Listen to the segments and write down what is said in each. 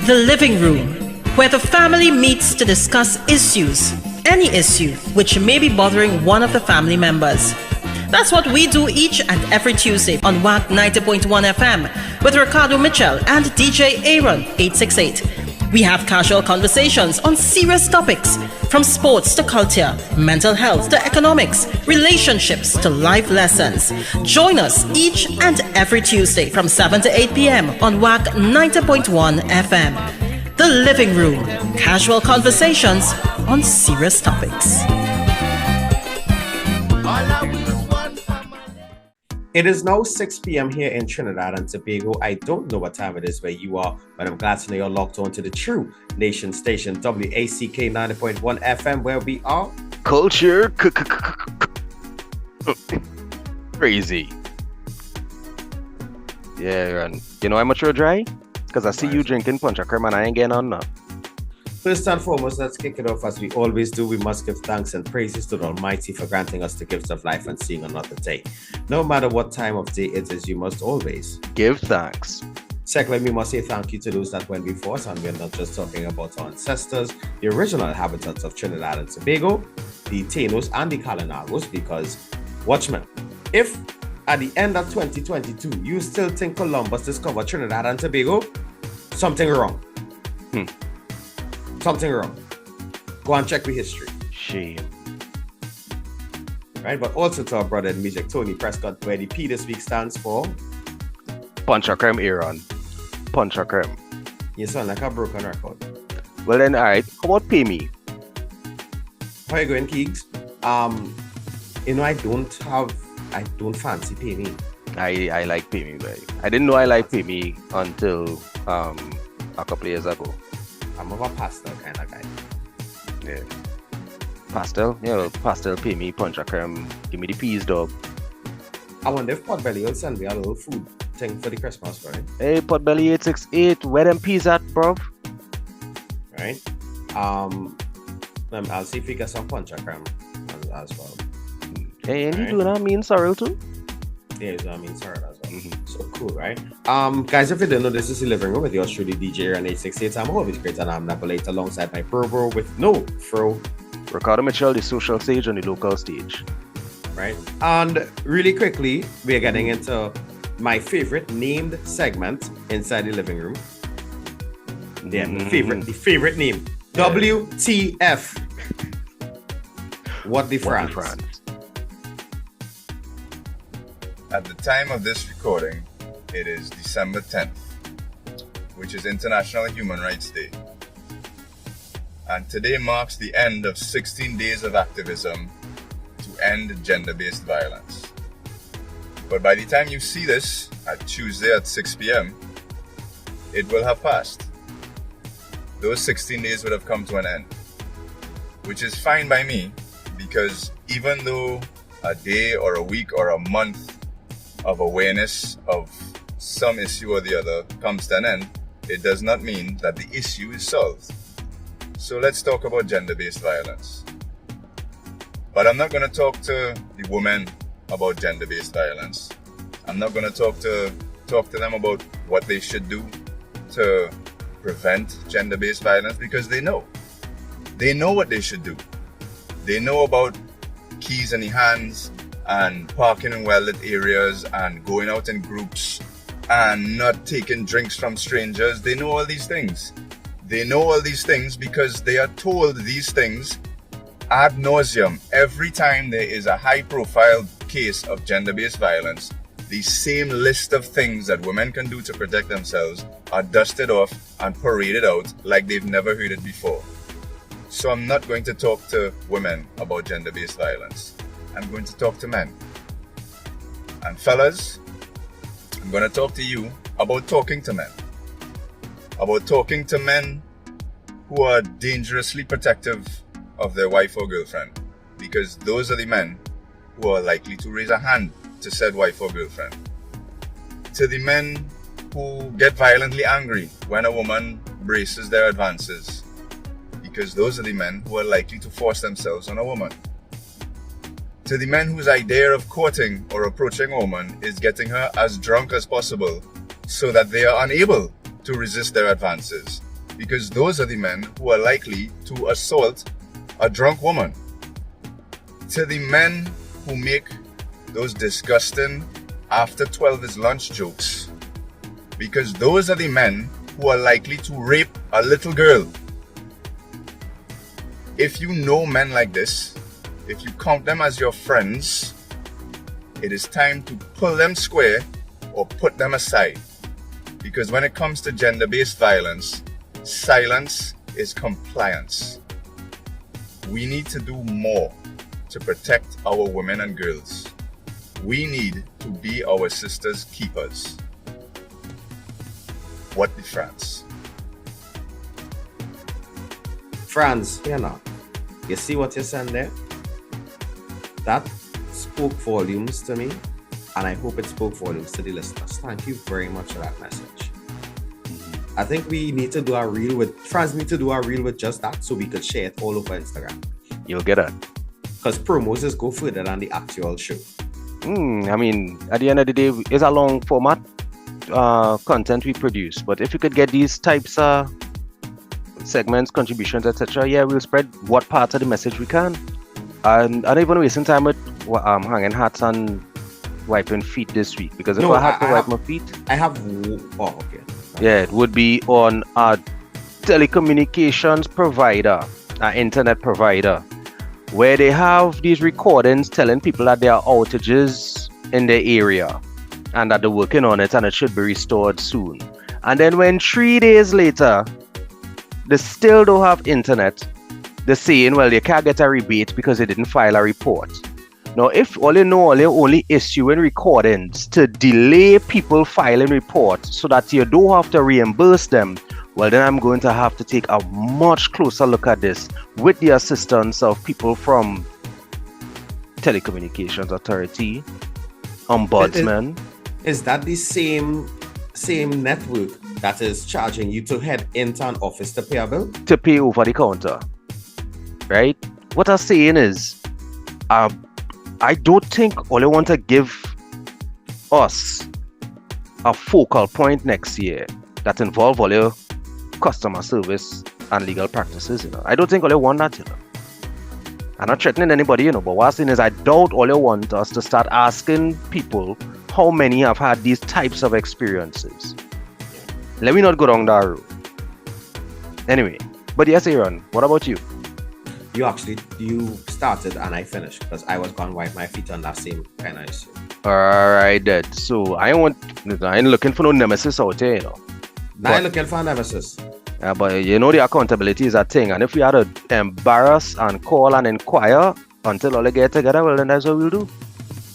The living room, where the family meets to discuss issues, any issue which may be bothering one of the family members. That's what we do each and every Tuesday on WAC 90.1 FM with Ricardo Mitchell and DJ Aaron 868. We have casual conversations on serious topics, from sports to culture, mental health to economics, relationships to life lessons. Join us each and every Tuesday from 7 to 8 p.m. on WAC 90.1 FM. The Living Room, casual conversations on serious topics. It is now 6 p.m. here in Trinidad and Tobago. I don't know what time it is where you are, but I'm glad to know you're locked on to the true nation station, WACK 90.1 FM, where we are culture crazy. Yeah, and you know how much you're dry? Because I see you drinking punch of cream and I ain't getting on now. First and foremost, let's kick it off as we always do. We must give thanks and praises to the Almighty for granting us the gifts of life and seeing another day. No matter what time of day it is, you must always give thanks. Secondly, we must say thank you to those that went before us, and we're not just talking about our ancestors, the original inhabitants of Trinidad and Tobago, the Tainos and the Kalinagos, because, watchmen, if at the end of 2022, you still think Columbus discovered Trinidad and Tobago, something wrong. Something wrong. Go and check the history. Shame. Right, but also to our brother in music, Tony Prescott, where the P this week stands for Punch or Creme, Aaron. Punch or Creme. You sound like a broken record. Well then, alright. How about Pay Me? How you going, Keegs? You know, I don't fancy Pay Me. I like Pay Me, but I didn't know I liked Pay Me until a couple of years ago. I'm of a pastel kind of guy. Yeah. Pastel? You know, pastel, Pay Me, punch or creme. Give me the peas, dog. I wonder if Potbelly will send me a little food thing for the Christmas, right? Hey, Potbelly 868, where them peas at, bro? Right? I'll see if we get some punch or creme as well. Hey, and you do that mean sorrel too? Yeah, I mean sorrel as well. So cool, right? Guys, if you didn't know, this is the living room with yours truly, DJ Aaron 868. I'm always great, and I'm never late, alongside my bro with no fro, Ricardo Mitchell, the social stage on the local stage. Right? And really quickly, we're getting into my favorite named segment inside the living room. Yeah, the favorite name. Yeah. WTF. What the Franz? At the time of this recording, it is December 10th, which is International Human Rights Day. And today marks the end of 16 days of activism to end gender-based violence. But by the time you see this, at Tuesday at 6 p.m., it will have passed. Those 16 days would have come to an end, which is fine by me, because even though a day or a week or a month of awareness of some issue or the other comes to an end, it does not mean that the issue is solved. So let's talk about gender-based violence. But I'm not going to talk to the women about gender-based violence. I'm not going to talk to them about what they should do to prevent gender-based violence, because they know. They know what they should do. They know about keys in the hands and parking in well-lit areas and going out in groups and not taking drinks from strangers. They know all these things. They know all these things because they are told these things ad nauseum. Every time there is a high-profile case of gender-based violence, the same list of things that women can do to protect themselves are dusted off and paraded out like they've never heard it before. So I'm not going to talk to women about gender-based violence. I'm going to talk to men. And fellas, I'm going to talk to you about talking to men. About talking to men who are dangerously protective of their wife or girlfriend. Because those are the men who are likely to raise a hand to said wife or girlfriend. To the men who get violently angry when a woman braces their advances. Because those are the men who are likely to force themselves on a woman. To the men whose idea of courting or approaching a woman is getting her as drunk as possible so that they are unable to resist their advances. because those are the men who are likely to assault a drunk woman. To the men who make those disgusting after 12 is lunch jokes, because those are the men who are likely to rape a little girl. If you know men like this, if you count them as your friends, it is time to pull them square or put them aside. Because when it comes to gender-based violence, silence is compliance. We need to do more to protect our women and girls. We need to be our sisters' keepers. What the Franz? Franz, you know, you see what you're saying there? That spoke volumes to me, and I hope it spoke volumes to the listeners. Thank you very much for that message. I think we need to do a reel with Franz. Need to do a reel with just that, so we could share it all over Instagram. You'll get it. Because promos just go further than the actual show. I mean, at the end of the day, it's a long format content we produce. But if you could get these types of segments, contributions, etc., yeah, we'll spread what parts of the message we can. And I don't even wasting time with hanging hats and wiping feet this week, because if I had to wipe my feet, I have. Oh, okay. Yeah, it would be on a telecommunications provider, an internet provider, where they have these recordings telling people that there are outages in their area and that they're working on it and it should be restored soon. And then when 3 days later, they still don't have internet, they're saying, well, they can't get a rebate because they didn't file a report. Now, if all you know, they're only issuing recordings to delay people filing reports so that you don't have to reimburse them, well, then I'm going to have to take a much closer look at this with the assistance of people from Telecommunications Authority, Ombudsman. Is that the same network that is charging you to head into an office to pay a bill? To pay over the counter, right? What I'm saying is, I don't think all you want to give us a focal point next year that involve all your customer service and legal practices, you know. I don't think all you want that, you know. I'm not threatening anybody, you know, but what I'm saying is I doubt all you want us to start asking people how many have had these types of experiences. Let me not go down that road. Anyway, but yes, Aaron, what about you? You started and I finished because I was going to wipe my feet on that same kind of issue. Alright then. So I ain't looking for no nemesis out there, you know. I ain't looking for a nemesis. But you know the accountability is a thing, and if we had to embarrass and call and inquire until all they get together, well then that's what we'll do.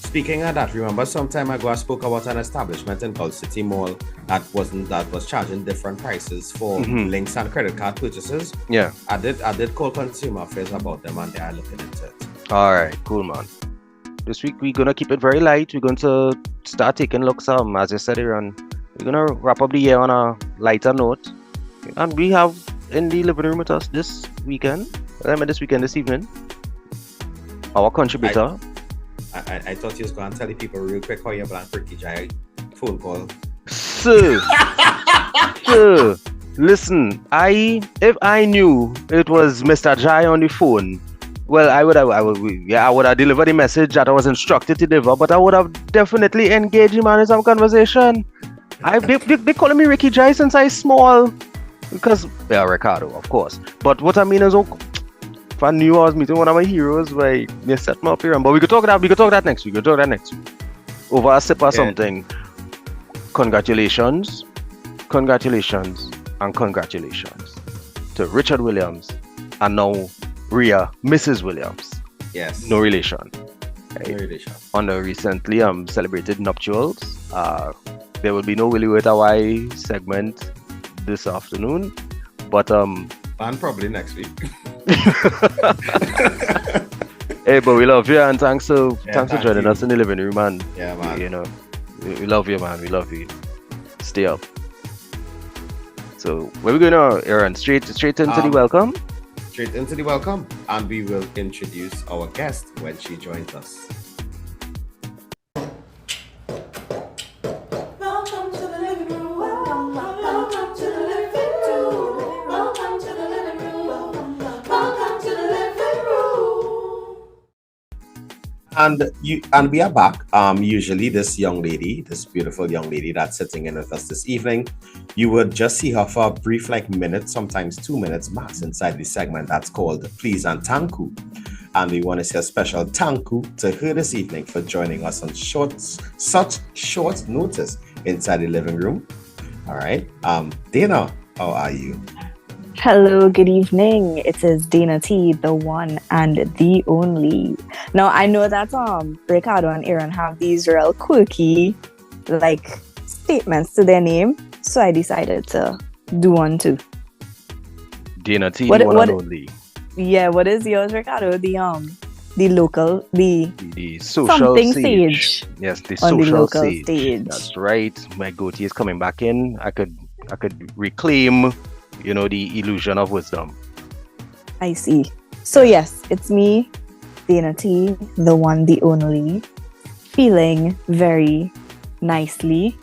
Speaking of that, remember some time ago I spoke about an establishment in called City Mall that was charging different prices for links and credit card purchases. Yeah. I did call Consumer Affairs about them and they are looking into it. Alright, cool man. This week we're gonna keep it very light. We're going to start taking looks as I said, Aaron. We're gonna wrap up the year on a lighter note. And we have in the living room with us this evening, our contributor. I thought you was going to tell the people real quick how you blank Ricky Jai phone call. Sir, listen, if I knew it was Mr. Jai on the phone, well, I would have delivered the message that I was instructed to deliver, but I would have definitely engaged him in some conversation. They calling me Ricky Jai since I small. Because, yeah, Ricardo, of course. But what I mean is, if I knew I was meeting one of my heroes, like, you set me up here. But we could talk that next week. Over a sip or something. Congratulations, and congratulations to Richard Williams and now Rhea, Mrs. Williams. Yes. No relation. Right? No relation. On the recently celebrated nuptials, there will be no Willie Wait Hawaii segment this afternoon, but and probably next week. Hey, but we love you and thanks for joining us in the living room, man. Yeah, man. You know, we love you, man. We love you. Stay up. So where we going now, Aaron? Straight into the welcome. Straight into the welcome, and we will introduce our guest when she joins us. Welcome to the living room. Welcome to the living room. and we are back. Usually this young lady, this beautiful young lady that's sitting in with us this evening, you would just see her for a brief like minute, sometimes 2 minutes max inside the segment that's called Please and Tankoo. And we want to say a special tankoo to her this evening for joining us on such short notice inside the living room. All right. Dana, how are you? Hello, good evening. It is Dana T, the one and the only. Now I know that Ricardo and Aaron have these real quirky like statements to their name, so I decided to do one too. Dana T, the one and only. Yeah, what is yours, Ricardo? The local, the social something sage. Yes, the social sage. Stage. That's right. My goatee is coming back in. I could reclaim, the illusion of wisdom. I see. So yes, it's me, Dana T, the one, the only, feeling very nicely.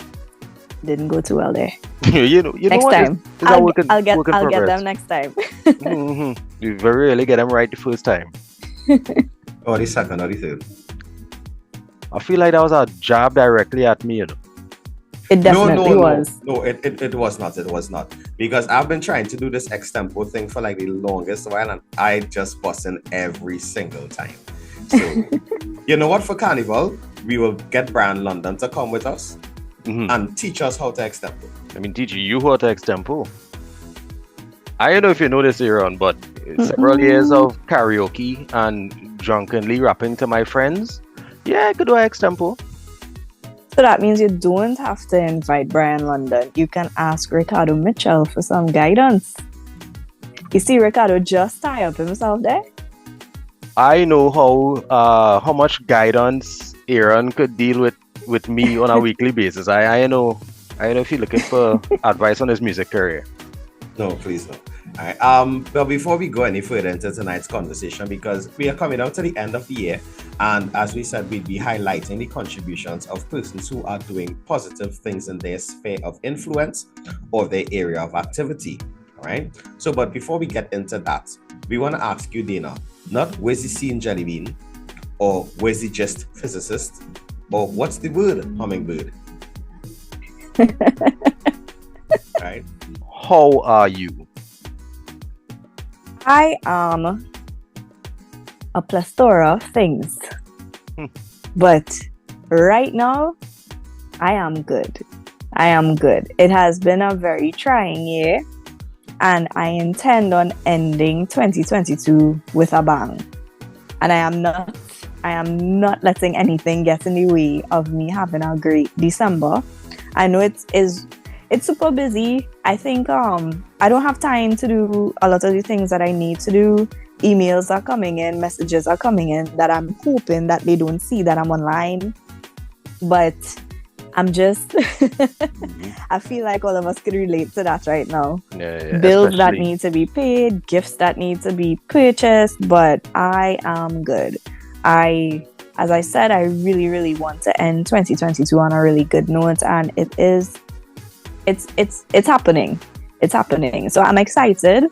Didn't go too well there. Next time. I'll get progress. them next time. You very rarely get them right the first time. Or the second or the third. I feel like that was a jab directly at me, It definitely was. No, it was not. It was not. Because I've been trying to do this extempo thing for like the longest while, and I just bust in every single time. So, you know what? For Carnival, we will get Brian London to come with us and teach us how to extempo. I mean, teach you how to extempo. I don't know if you know this, Aaron, but several years of karaoke and drunkenly rapping to my friends, yeah, I could do extempo. So that means you don't have to invite Brian London. You can ask Ricardo Mitchell for some guidance. You see Ricardo just tie up himself there? I know how much guidance Aaron could deal with me on a weekly basis. I know if you're looking for advice on his music career. No, please no. All right. But before we go any further into tonight's conversation, because we are coming out to the end of the year, and as we said, we'd be highlighting the contributions of persons who are doing positive things in their sphere of influence or their area of activity. All right. So, but before we get into that, we want to ask you, Dana, not where's the scene jelly bean, or where's the just physicist, or what's the word hummingbird? Right. How are you? I am a plethora of things. But right now, I am good. I am good. It has been a very trying year, and I intend on ending 2022 with a bang. And I am not letting anything get in the way of me having a great December. I know it's super busy. I think I don't have time to do a lot of the things that I need to do. Emails are coming in, messages are coming in that I'm hoping that they don't see that I'm online. But I'm just I feel like all of us could relate to that right now. Yeah, bills that need to be paid, gifts that need to be purchased, but I am good. As I said, I really, really want to end 2022 on a really good note, and it's happening. It's happening. So I'm excited.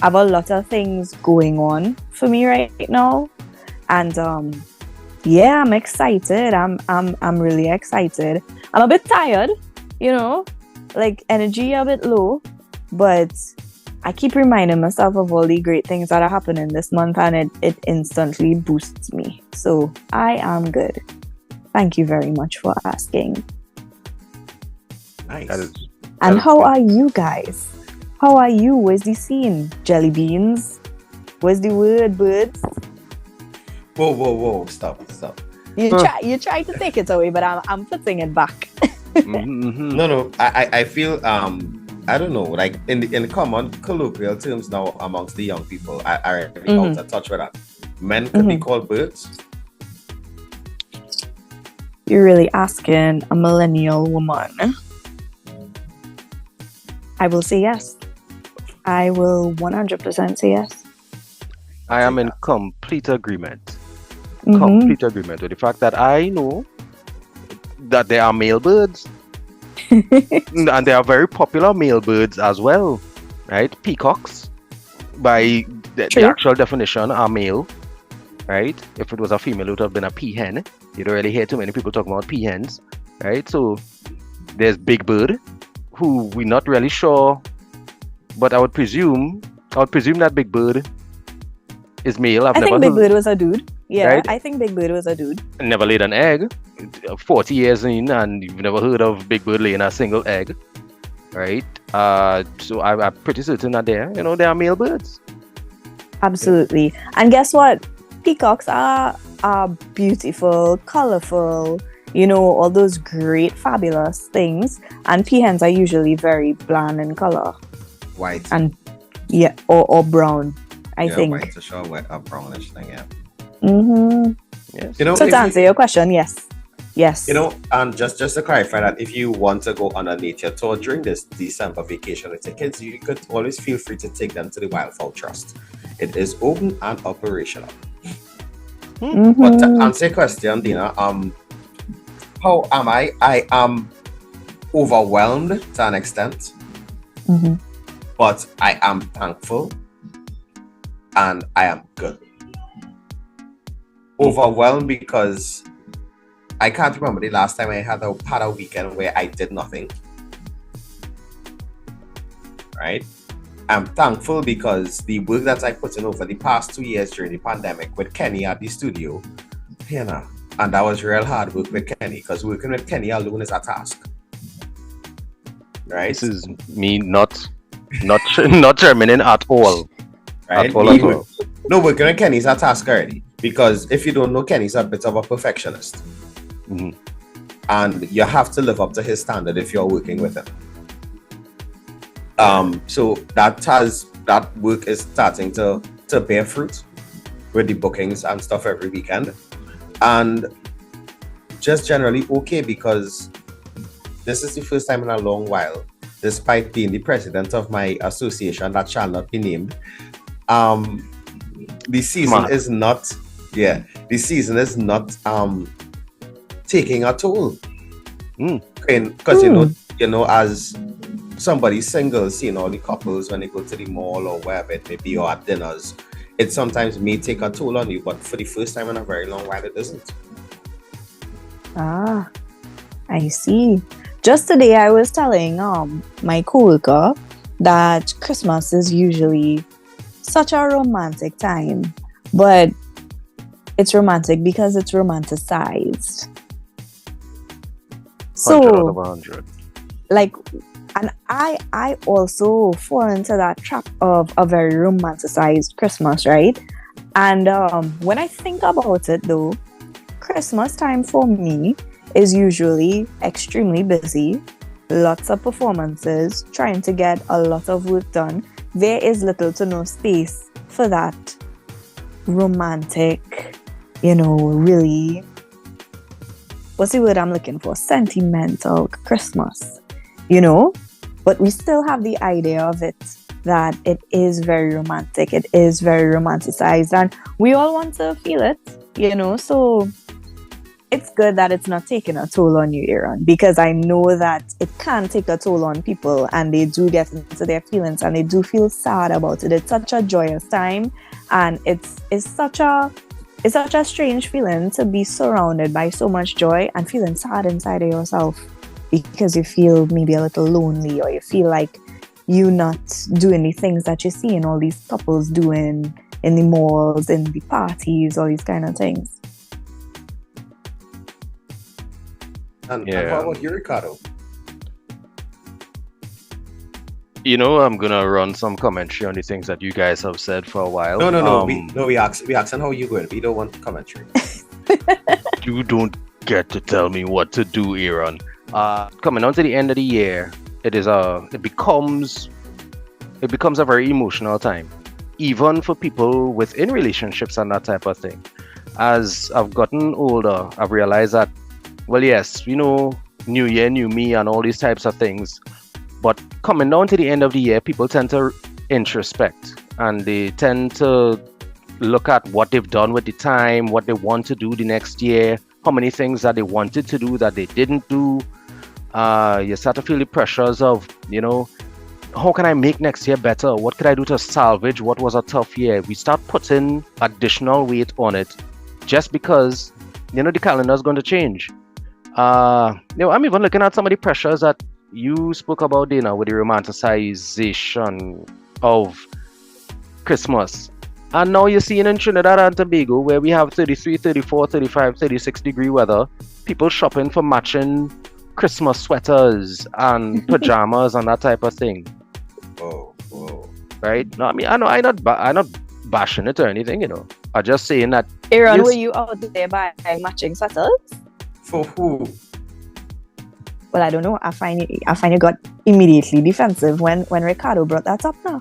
I have a lot of things going on for me right now, and yeah, I'm excited. I'm really excited. I'm a bit tired, like energy a bit low, but I keep reminding myself of all the great things that are happening this month, and it instantly boosts me. So I am good. Thank you very much for asking. Nice. And how are you guys? How are you? Where's the scene? Jelly beans? Where's the word, birds? Whoa! Stop! You try to take it away, but I'm putting it back. No. I feel I don't know, like in common colloquial terms now amongst the young people, I really out of touch with that. Men could be called birds. You're really asking a millennial woman. I will say yes. I will 100% say yes. I am in complete agreement. Complete agreement with the fact that I know that there are male birds. And they are very popular male birds as well, right? Peacocks, by the actual definition, are male. right? If it was a female, it would have been a peahen. You don't really hear too many people talking about peahens, right? So there's Big Bird, who we're not really sure, but I would presume that Big Bird is male. I think Big Bird was a dude. Yeah, right? I think Big Bird was a dude. Never laid an egg. 40 years in, and you've never heard of Big Bird laying a single egg, right? So I'm pretty certain that there are male birds. Absolutely. And guess what? Peacocks are beautiful, colorful, all those great, fabulous things. And peahens are usually very bland in color. White. And yeah, or brown, I think. White to show a brownish thing, yeah. Mm-hmm. Yes. So to answer your question, yes. And just to clarify that, if you want to go on a nature tour during this December vacation with your kids, you could always feel free to take them to the Wildfowl Trust. It is open and operational. Mm-hmm. But to answer your question, Dana, how am I? I am overwhelmed to an extent, but I am thankful and I am good. Overwhelmed because I can't remember the last time I had a weekend where I did nothing. Right? I'm thankful because the work that I put in over the past 2 years during the pandemic with Kenny at the studio, and that was real hard work with Kenny, because working with Kenny alone is a task. Right? This is me not terminating at all. Right? At all. No, working with Kenny is a task already, because if you don't know, Kenny's a bit of a perfectionist. Mm-hmm. And you have to live up to his standard if you're working with him. So that work is starting to bear fruit with the bookings and stuff every weekend, and just generally okay, because this is the first time in a long while, despite being the president of my association that shall not be named, the season is not taking a toll. Because as somebody single, seeing all the couples when they go to the mall or wherever it may be, or at dinners, it sometimes may take a toll on you, but for the first time in a very long while, it doesn't. I see. Just today I was telling my coworker that Christmas is usually such a romantic time, but it's romantic because it's romanticized. 100 out of 100. And I also fall into that trap of a very romanticized Christmas, right? And when I think about it, though, Christmas time for me is usually extremely busy, lots of performances, trying to get a lot of work done. There is little to no space for that romantic, really, what's the word I'm looking for? Sentimental Christmas. But we still have the idea of it, that it is very romantic, it is very romanticized, and we all want to feel it, so it's good that it's not taking a toll on you, Aaron, because I know that it can take a toll on people, and they do get into their feelings, and they do feel sad about it. It's such a joyous time, and it's such a strange feeling to be surrounded by so much joy and feeling sad inside of yourself, because you feel maybe a little lonely, or you feel like you're not doing the things that you're seeing all these couples doing in the malls, in the parties, all these kind of things. And how about you, Ricardo? I'm gonna run some commentary on the things that you guys have said for a while. No. We asking how you going. We don't want commentary. You don't get to tell me what to do, Aaron. Coming on to the end of the year, it becomes a very emotional time, even for people within relationships and that type of thing. As I've gotten older, I've realized that, well, yes, new year, new me, and all these types of things. But coming down to the end of the year, people tend to introspect, and they tend to look at what they've done with the time, what they want to do the next year, how many things that they wanted to do that they didn't do. You start to feel the pressures of, how can I make next year better? What could I do to salvage what was a tough year? We start putting additional weight on it just because, the calendar is going to change. I'm even looking at some of the pressures that you spoke about, Dana, with the romanticization of Christmas. And now you're seeing in Trinidad and Tobago, where we have 33, 34, 35, 36-degree weather, people shopping for matching Christmas sweaters and pajamas and that type of thing. Whoa. Right? No, I mean, I'm not bashing it or anything, I'm just saying that. Aaron, yes. were you out there buying matching sweaters? For who? Well, I don't know. I find you got immediately defensive when Ricardo brought that up now.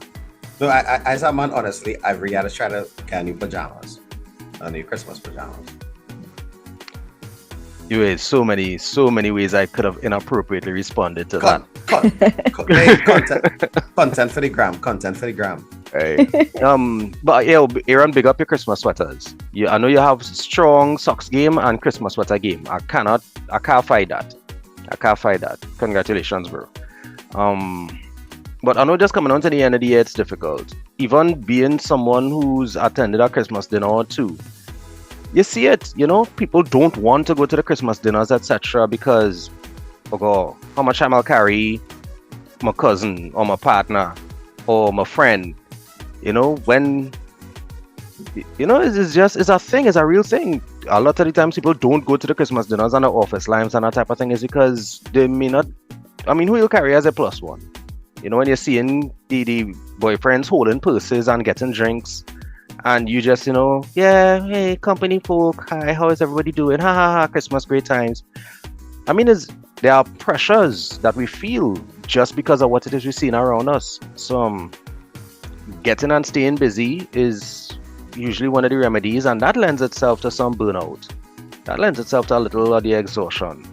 No, I as a man, honestly, I've really had to try to get new pajamas. New Christmas pajamas. You had so many ways I could have inappropriately responded to that. Content for the gram. Right. But yeah, Aaron, big up your Christmas sweaters. I know you have strong socks game and Christmas sweater game. I can't fight that. Congratulations, bro. But I know just coming on to the end of the year, it's difficult. Even being someone who's attended a Christmas dinner or two, you see it, people don't want to go to the Christmas dinners, etc. because, oh God, how much time I'll carry my cousin or my partner or my friend, when, it's a thing, it's a real thing. A lot of the times people don't go to the Christmas dinners and the office lives and that type of thing is because they may not, who you carry as a plus one? When you're seeing the boyfriends holding purses and getting drinks, and you just, yeah, hey, company folk, hi, how is everybody doing? Ha ha ha, Christmas, great times. There are pressures that we feel just because of what it is we're seeing around us. So, getting and staying busy is usually one of the remedies, and that lends itself to some burnout. That lends itself to a little of the exhaustion.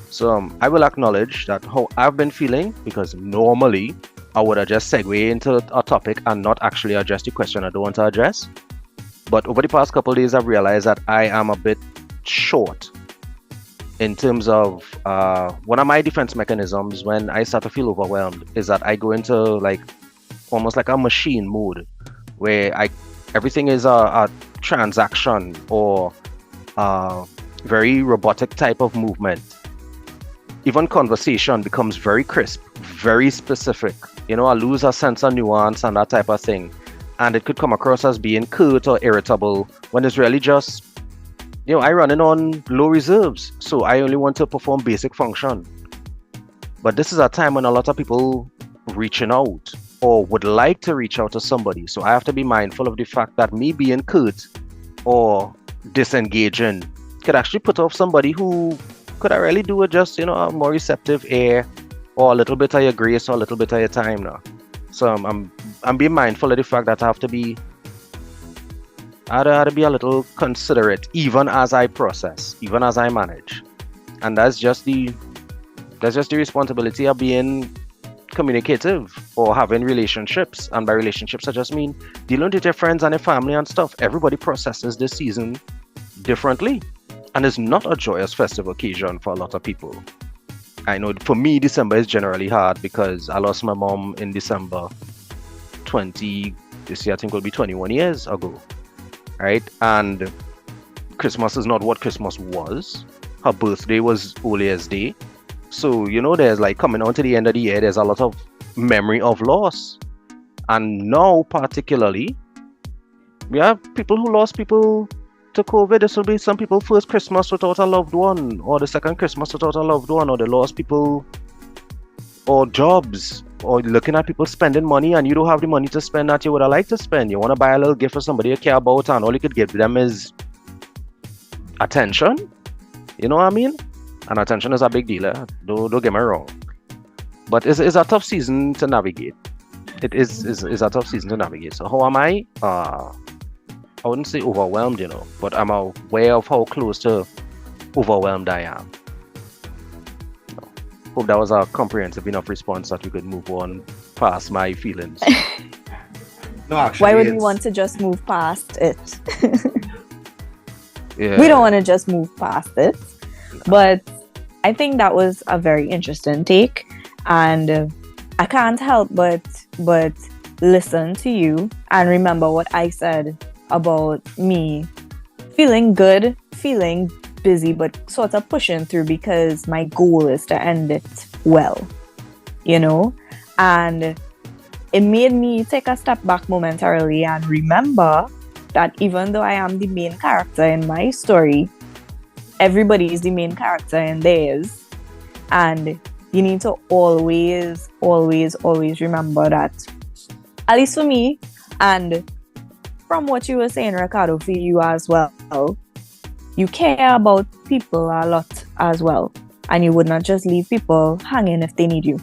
So I will acknowledge that how I've been feeling, because normally I would have just segued into a topic and not actually address the question I don't want to address. But over the past couple of days, I've realized that I am a bit short in terms of one of my defense mechanisms when I start to feel overwhelmed is that I go into almost like a machine mode where everything is a transaction or a very robotic type of movement. Even conversation becomes very crisp, very specific. I lose a sense of nuance and that type of thing. And it could come across as being curt or irritable when it's really just, I run in on low reserves. So I only want to perform basic function. But this is a time when a lot of people reaching out or would like to reach out to somebody. So I have to be mindful of the fact that me being curt or disengaging could actually put off somebody who could I really do with just, a more receptive air or a little bit of your grace or a little bit of your time now. So I'm being mindful of the fact that I have to be a little considerate even as I process, even as I manage. And that's just the responsibility of being communicative or having relationships. And by relationships, I just mean dealing with your friends and your family and stuff. Everybody processes this season differently. And it's not a joyous festive occasion for a lot of people. I know for me, December is generally hard because I lost my mom in December this year I think will be 21 years ago. Right? And Christmas is not what Christmas was. Her birthday was Old Year's Day. So, there's coming on to the end of the year, there's a lot of memory of loss. And now particularly, we have people who lost people to COVID. This will be some people first Christmas without a loved one, or the second Christmas without a loved one, or they lost people or jobs, or looking at people spending money and you don't have the money to spend that you would have liked to spend. You want to buy a little gift for somebody you care about and all you could give them is attention. You know what I mean? And attention is a big deal. Don't get me wrong. But it's a tough season to navigate. It is a tough season to navigate. So how am I? I wouldn't say overwhelmed, but I'm aware of how close to overwhelmed I am. Hope that was a comprehensive enough response that we could move on past my feelings. No, actually, why would we want to just move past it? Yeah. We don't want to just move past it. But I think that was a very interesting take. And I can't help but listen to you and remember what I said about me feeling good, feeling busy, but sort of pushing through because my goal is to end it well, you know? And it made me take a step back momentarily and remember that even though I am the main character in my story, everybody is the main character in theirs. And you need to always, always, always remember that, at least for me, and from what you were saying, Ricardo, for you as well, you care about people a lot as well. And you would not just leave people hanging if they need you.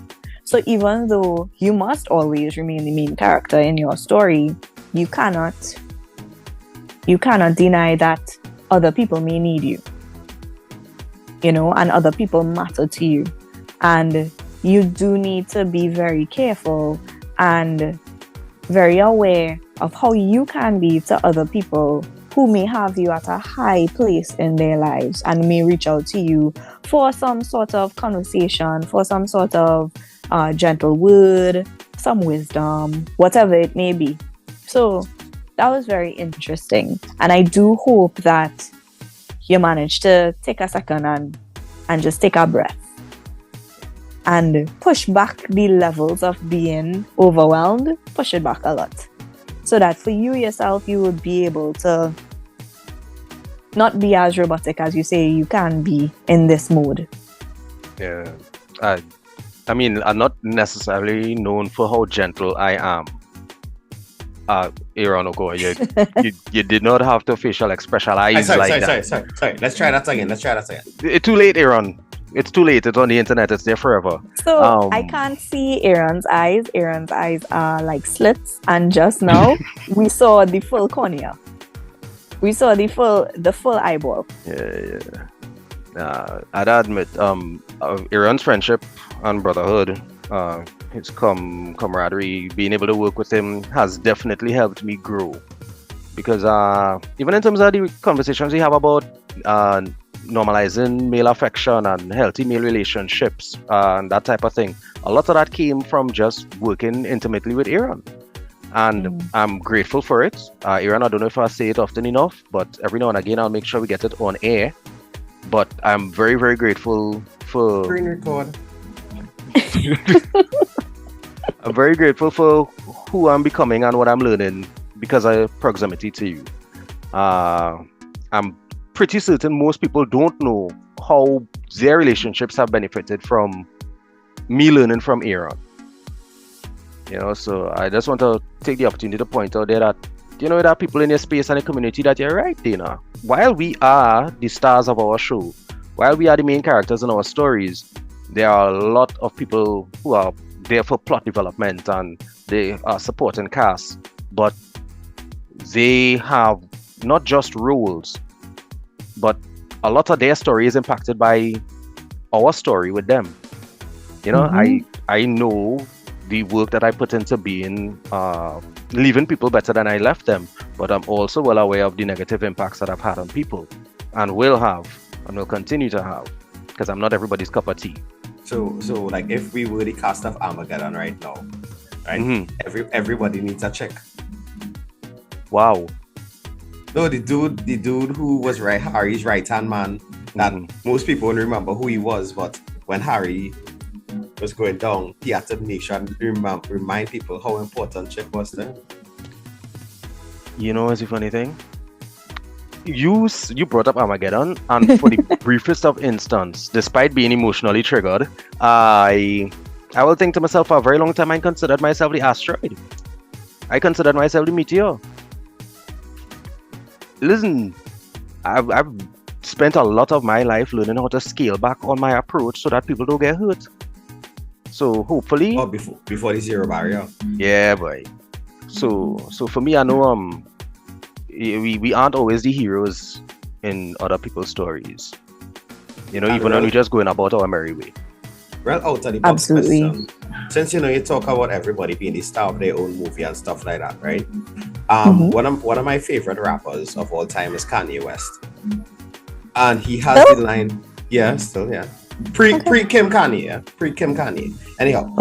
So even though you must always remain the main character in your story, you cannot deny that other people may need you, you know, and other people matter to you. And you do need to be very careful and very aware of how you can be to other people who may have you at a high place in their lives and may reach out to you for some sort of conversation, for some sort of gentle word, some wisdom, whatever it may be. So that was very interesting. And I do hope that you managed to take a second and just take a breath and push back the levels of being overwhelmed, push it back a lot. So that for you yourself, you would be able to not be as robotic as you say you can be in this mode. Yeah. I mean, I'm not necessarily known for how gentle I am. Aaron Ogo, you did not have to facial expressionize Sorry. Let's try that again. It's too late, Aaron. It's too late. It's on the internet. It's there forever. So I can't see Aaron's eyes. Aaron's eyes are like slits. And just now, we saw the full cornea. We saw the full eyeball. Yeah. I'd admit, Aaron's friendship and brotherhood, his camaraderie, being able to work with him has definitely helped me grow. Because even in terms of the conversations we have about normalizing male affection and healthy male relationships and that type of thing, a lot of that came from just working intimately with Aaron. And I'm grateful for it. Aaron, I don't know if I say it often enough, but every now and again I'll make sure we get it on air. But I'm very, very grateful for... Screen record. I'm very grateful for who I'm becoming and what I'm learning because of proximity to you. I'm pretty certain most people don't know how their relationships have benefited from me learning from Aaron. You know, so I just want to take the opportunity to point out there that, you know, there are people in your space and the community that you're right, Dana. While we are the stars of our show, while we are the main characters in our stories, there are a lot of people who are there for plot development and they are supporting cast, but they have not just roles, but a lot of their story is impacted by our story with them. You know, I know the work that I put into being leaving people better than I left them, but I'm also well aware of the negative impacts that I've had on people and will have and will continue to have, because I'm not everybody's cup of tea. So like if we were the cast of Armageddon right now, right? Everybody needs a check. Wow. No, the dude who was Harry's right-hand man, that most people don't remember who he was, but when Harry was going down, he had to make sure and remind people how important Chick was there. You know what's the funny thing? You brought up Armageddon, and for the briefest of instance, despite being emotionally triggered, I will think to myself for a very long time I considered myself the asteroid. I considered myself the meteor. Listen, I've spent a lot of my life learning how to scale back on my approach so that people don't get hurt. So hopefully... Oh, before the zero barrier. Yeah, boy. So for me, I know we aren't always the heroes in other people's stories. You know, even when we're just going about our merry way. Well, out of the box question, since you know you talk about everybody being the star of their own movie and stuff like that, right? One of my favorite rappers of all time is Kanye West, and he has the line, pre Kim Kanye. Anyhow,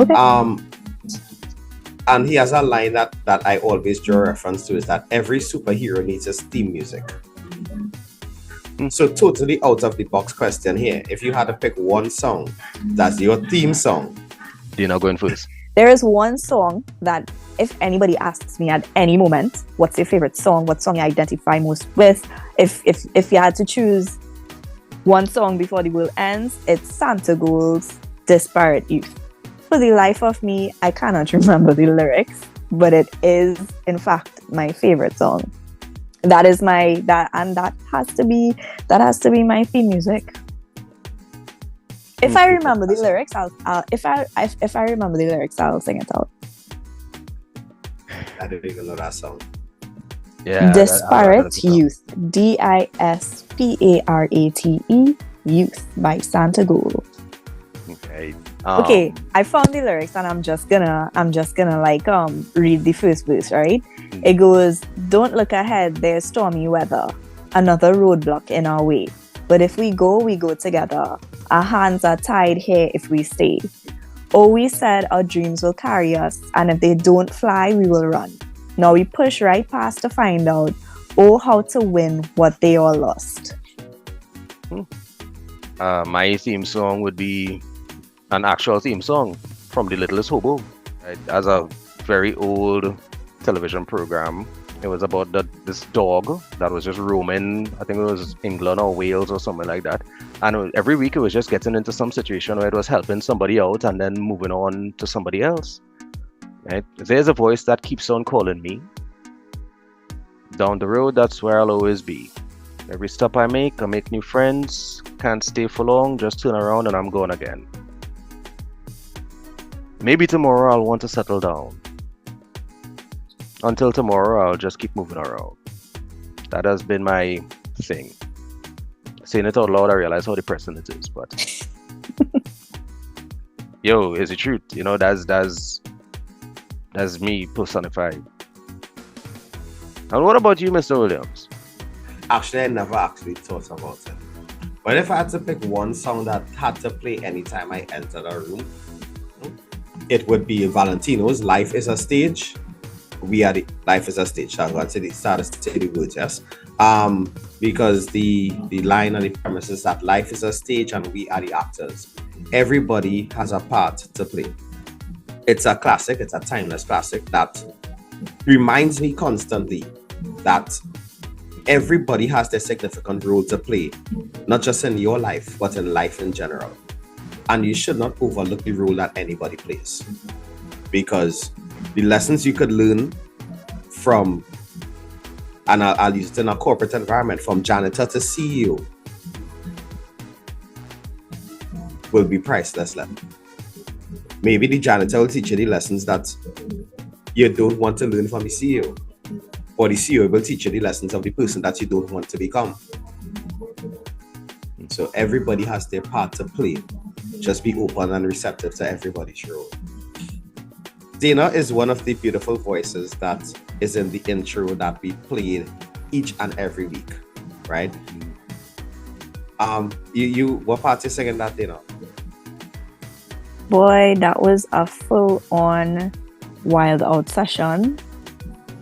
And he has a line that I always draw reference to, is that every superhero needs his theme music. So totally out of the box question here. If you had to pick one song that's your theme song. You're not going first. There is one song that if anybody asks me at any moment, what's your favorite song? What song you identify most with? If you had to choose one song before the world ends, it's Santagool's Disparate Youth. For the life of me, I cannot remember the lyrics, but it is in fact my favorite song. That has to be my theme music. If I remember the lyrics, if I remember the lyrics, I'll sing it out. I didn't even know that song. Yeah. Disparate Youth. Disparate Youth by Santagool. Okay. Okay, I found the lyrics and I'm just gonna like read the first verse, right? It goes, "Don't look ahead, there's stormy weather, another roadblock in our way. But if we go together. Our hands are tied here if we stay. Oh, we said our dreams will carry us, and if they don't fly, we will run. Now we push right past to find out, oh, how to win what they all lost." My theme song would be an actual theme song from The Littlest Hobo. It has a very old television program. It was about this dog that was just roaming. I think it was England or Wales or something like that. And every week it was just getting into some situation where it was helping somebody out and then moving on to somebody else. Right? There's a voice that keeps on calling me. Down the road, that's where I'll always be. Every stop I make new friends. Can't stay for long, just turn around and I'm gone again. Maybe tomorrow I'll want to settle down. Until tomorrow, I'll just keep moving around. That has been my thing. Saying it out loud, I realize how depressing it is, but yo, it's the truth. You know, that's me personified. And what about you, Mr. Williams? Actually, I never actually thought about it. But if I had to pick one song that had to play anytime I entered a room, it would be Valentino's "Life is a Stage." Life is a stage. I'm going to start to say the words, yes. Because the line and the premise is that life is a stage and we are the actors. Everybody has a part to play. It's a classic, it's a timeless classic that reminds me constantly that everybody has their significant role to play, not just in your life, but in life in general. And you should not overlook the role that anybody plays. Because the lessons you could learn from, and I'll use it in a corporate environment, from janitor to CEO, will be priceless. Maybe the janitor will teach you the lessons that you don't want to learn from the CEO, or the CEO will teach you the lessons of the person that you don't want to become. So everybody has their part to play. Just be open and receptive to everybody's role. Dana is one of the beautiful voices that is in the intro that we played each and every week, right? You what part you singing that, Dana? Boy, that was a full-on wild out session,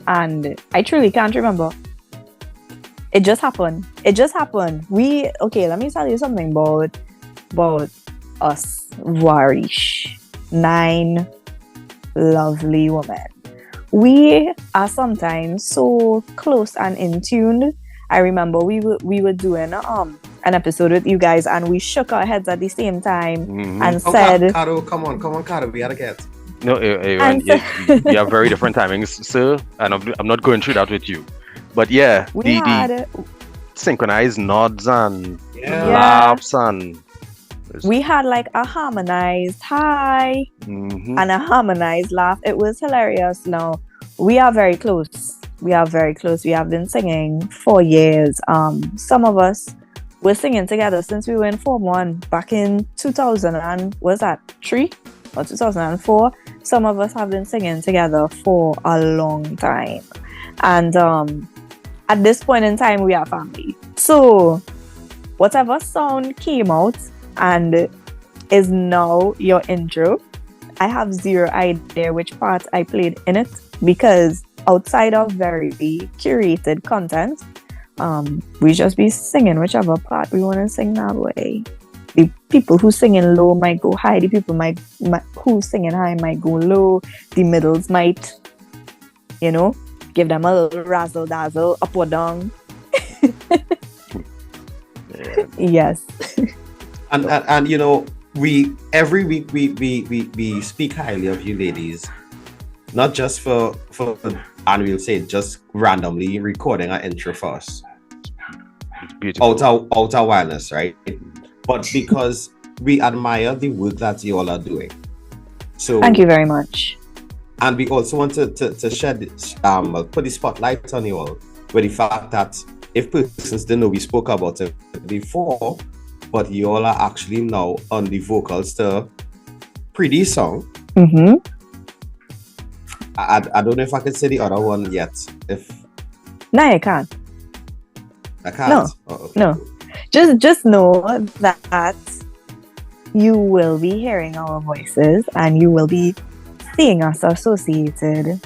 and I truly can't remember. It just happened. Let me tell you something about us Varish. 9 lovely women. We are sometimes so close and in tune. I remember we were doing an episode with you guys and we shook our heads at the same time and said, Ricardo, come on, Ricardo, we gotta get. No, we have very different timings, sir, and I'm not going through that with you. But yeah, the synchronized nods and laughs and we had like a harmonized hi and a harmonized laugh. It was hilarious. Now, we are very close. We have been singing for years. Some of us were singing together since we were in Form 1 back in 2003 or 2004. Some of us have been singing together for a long time. And at this point in time, we are family. So whatever sound came out and is now your intro, I have zero idea which part I played in it, because outside of very curated content, we just be singing whichever part we want to sing that way. The people who singing low might go high. The people who singing high might go low. The middles might, give them a little razzle dazzle up or down. Yes. And we every week we speak highly of you ladies, not just for and we'll say just randomly recording an intro for us. It's beautiful. Out our wildness, right? But because we admire the work that you all are doing. So thank you very much. And we also want to shed put the spotlight on you all with the fact that if persons didn't know, we spoke about it before, but you all are actually now on the vocals to Pretty Song. Mm-hmm. I don't know if I can say the other one yet. No, I can't. I can't. No, okay. no. Just know that you will be hearing our voices and you will be seeing us associated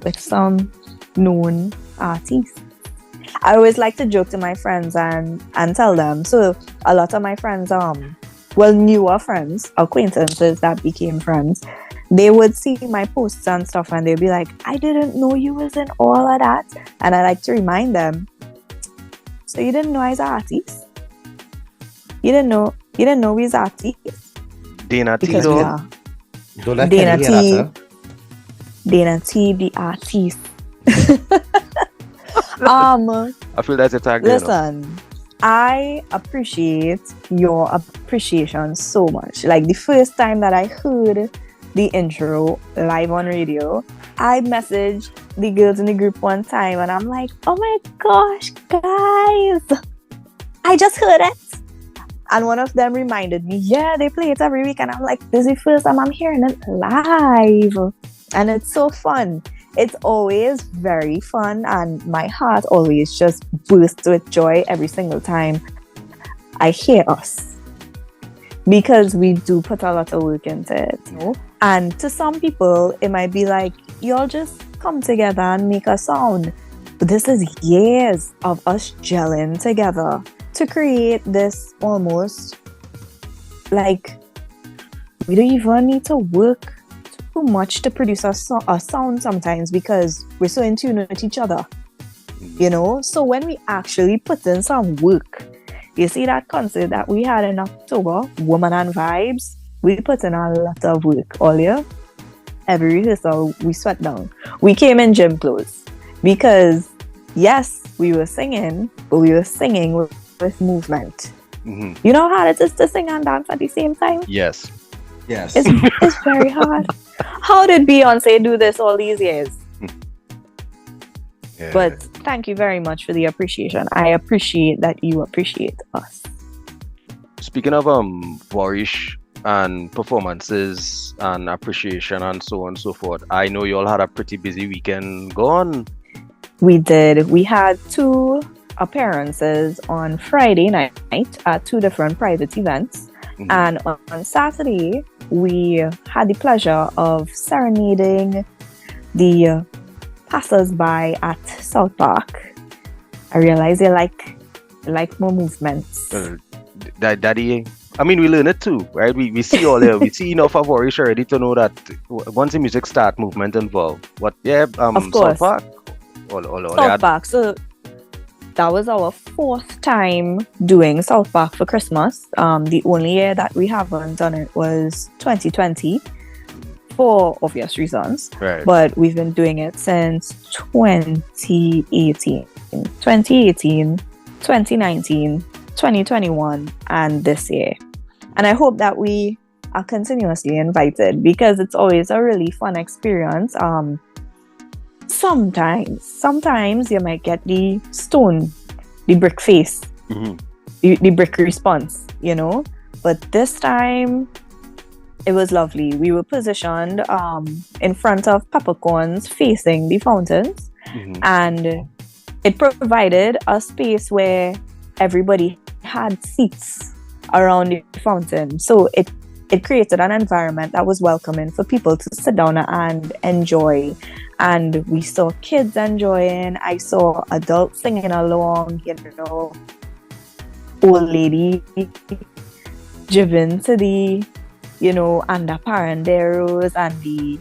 with some known artists. I always like to joke to my friends and tell them. So a lot of my friends, newer friends, acquaintances that became friends, they would see my posts and stuff and they'd be like, I didn't know you was in all of that. And I like to remind them, so you didn't know I was an artist? You didn't know we was artists? Dana T. Because we are. Don't let Dana Kenny hear that, Dana T, the artist. I feel that's a tag. Listen, I appreciate your appreciation so much. Like the first time that I heard the intro live on radio, I messaged the girls in the group one time and I'm like, oh my gosh, guys, I just heard it. And one of them reminded me, yeah, they play it every week. And I'm like, this is the first time I'm hearing it live. And it's so fun. It's always very fun. And my heart always just bursts with joy every single time I hear us. Because we do put a lot of work into it. And to some people, it might be like, y'all just come together and make a sound. But this is years of us gelling together to create this almost like we don't even need to work too much to produce a sound sometimes because we're so in tune with each other, So when we actually put in some work, you see that concert that we had in October, Woman and Vibes, we put in a lot of work all year. Every rehearsal, we sweat down. We came in gym clothes because, yes, we were singing, but we were singing with movement. Mm-hmm. You know how hard it is to sing and dance at the same time? Yes. It's very hard. How did Beyonce do this all these years? Yeah. But thank you very much for the appreciation. I appreciate that you appreciate us. Speaking of Vorish and performances and appreciation and so on and so forth, I know you all had a pretty busy weekend. Go on. We did. We had 2 appearances on Friday night at 2 different private events. Mm-hmm. And on Saturday, we had the pleasure of serenading the passers-by at South Park. I realize they like more movements. Daddy, I mean, we learn it too, right? We see all there. We see enough of Orish already to know that once the music start, movement involved. What? Yeah, of course. South Park. South Park. So that was our 4th time doing South Park for Christmas. The only year that we haven't done it was 2020 for obvious reasons. Right. But we've been doing it since 2018. 2018, 2019, 2021, and this year. And I hope that we are continuously invited because it's always a really fun experience. Sometimes you might get the brick face, the brick response, But this time, it was lovely. We were positioned in front of peppercorns facing the fountains, and it provided a space where everybody had seats around the fountain. So it it created an environment that was welcoming for people to sit down and enjoy. And we saw kids enjoying. I saw adults singing along, old lady driven to the, and the Paranderos and the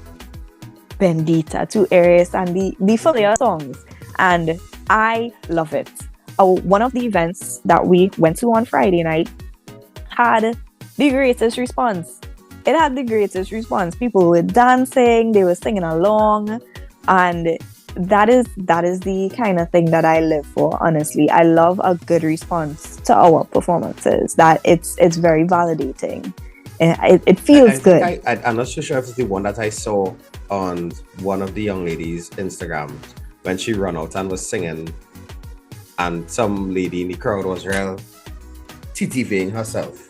Bendita to Eris and the familiar songs. And I love it. One of the events that we went to on Friday night had the greatest response. It had the greatest response. People were dancing, they were singing along, and that is the kind of thing that I live for, honestly. I love a good response to our performances. That it's very validating. It feels good. I'm not so sure if it's the one that I saw on one of the young ladies' Instagram when she ran out and was singing, and some lady in the crowd was real TTVing herself,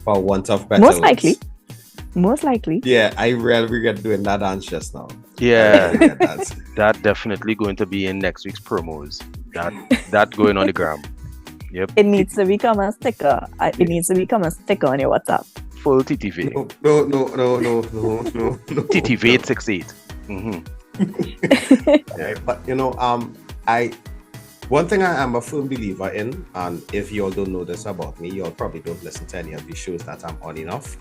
for want of better Most words. likely. Yeah, I really regret doing that dance just now. Yeah, that definitely going to be in next week's promos. That going on the gram. Yep. It needs to become a sticker. It needs to become a sticker on your WhatsApp. Full TTV. No. TTV 868. Yeah, but one thing I am a firm believer in, and if you all don't know this about me, you all probably don't listen to any of the shows that I'm on enough.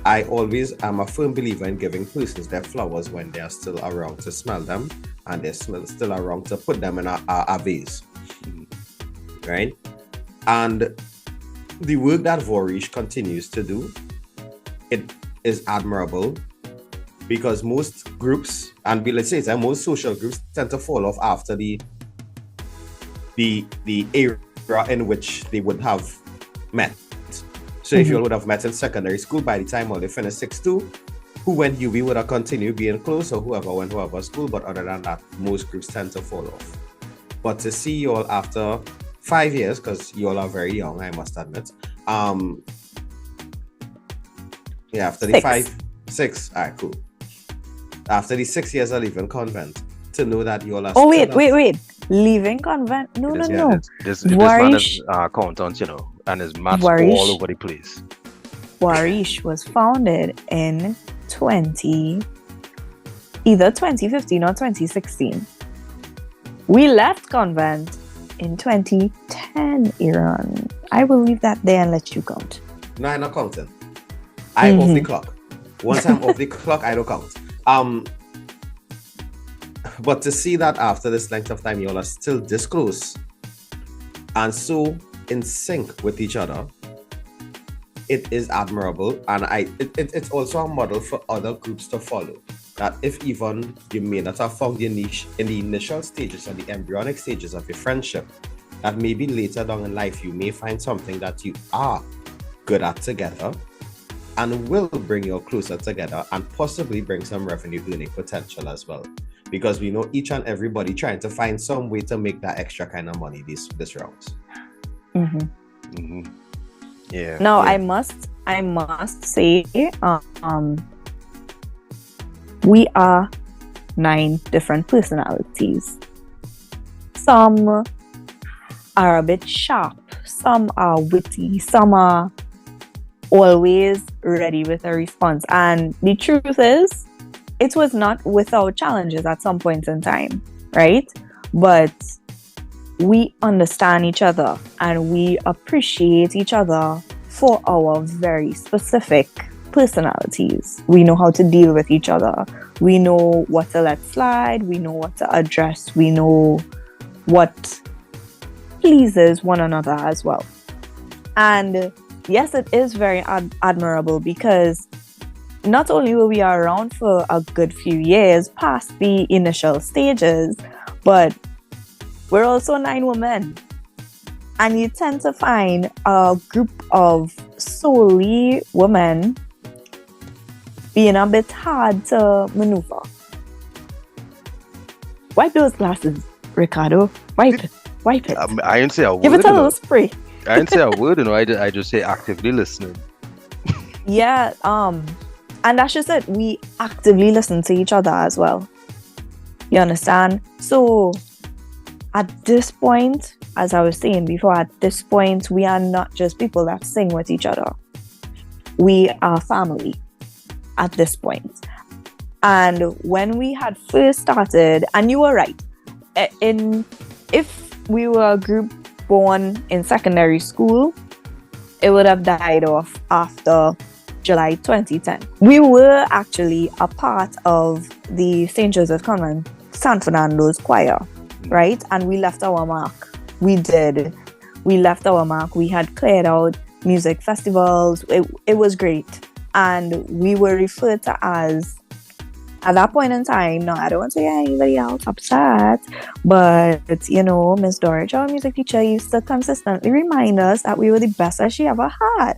I always am a firm believer in giving persons their flowers when they are still around to smell them, and they're still around to put them in a vase. Right? And the work that Vorish continues to do, it is admirable, because most groups, and let's say most social groups, tend to fall off after the era in which they would have met. So if you would have met in secondary school, by the time all they finished 6-2, who went UB would have continued being close, or whoever went whoever school. But other than that, most groups tend to fall off. But to see you all after 5 years, because you all are very young, I must admit. After the 6. All right, cool. After the 6 years of leaving convent, to know that you all are. Oh wait. Leaving convent? No. This man is accountant, and his maths all over the place. Warish was founded in either 2015 or 2016. We left convent in 2010, Iran. I will leave that there and let you count. No, I'm not counting. I'm off the clock. Once I'm off the clock, I don't count. But to see that after this length of time, you all are still this close and so in sync with each other, it is admirable. And it's also a model for other groups to follow. That if even you may not have found your niche in the initial stages or the embryonic stages of your friendship, that maybe later down in life, you may find something that you are good at together and will bring you closer together and possibly bring some revenue earning potential as well. Because we know each and everybody trying to find some way to make that extra kind of money this rounds. Yeah. Now yeah. I must say, we are 9 different personalities. Some are a bit sharp, some are witty, some are always ready with a response. And the truth is, it was not without challenges at some point in time, right? But we understand each other and we appreciate each other for our very specific personalities. We know how to deal with each other. We know what to let slide. We know what to address. We know what pleases one another as well. And yes, it is very admirable because not only were we around for a good few years past the initial stages, but we're also 9 women. And you tend to find a group of solely women being a bit hard to maneuver. Wipe those glasses, Ricardo. Wipe it. I didn't say a word. Give it a little spray. I didn't say a word, I just say actively listening. Yeah, and that's just it. We actively listen to each other as well. You understand? So at this point, as I was saying before, at this point, we are not just people that sing with each other. we are family at this point. And when we had first started, and you were right, if we were a group born in secondary school, it would have died off after July 2010. We were actually a part of the St. Joseph Convent San Fernando's choir, right? And we left our mark. We did. We left our mark. We had cleared out music festivals. It was great. And we were referred to as, at that point in time, no, I don't want to get anybody else upset, but, Miss Dorich, our music teacher, used to consistently remind us that we were the best that she ever had,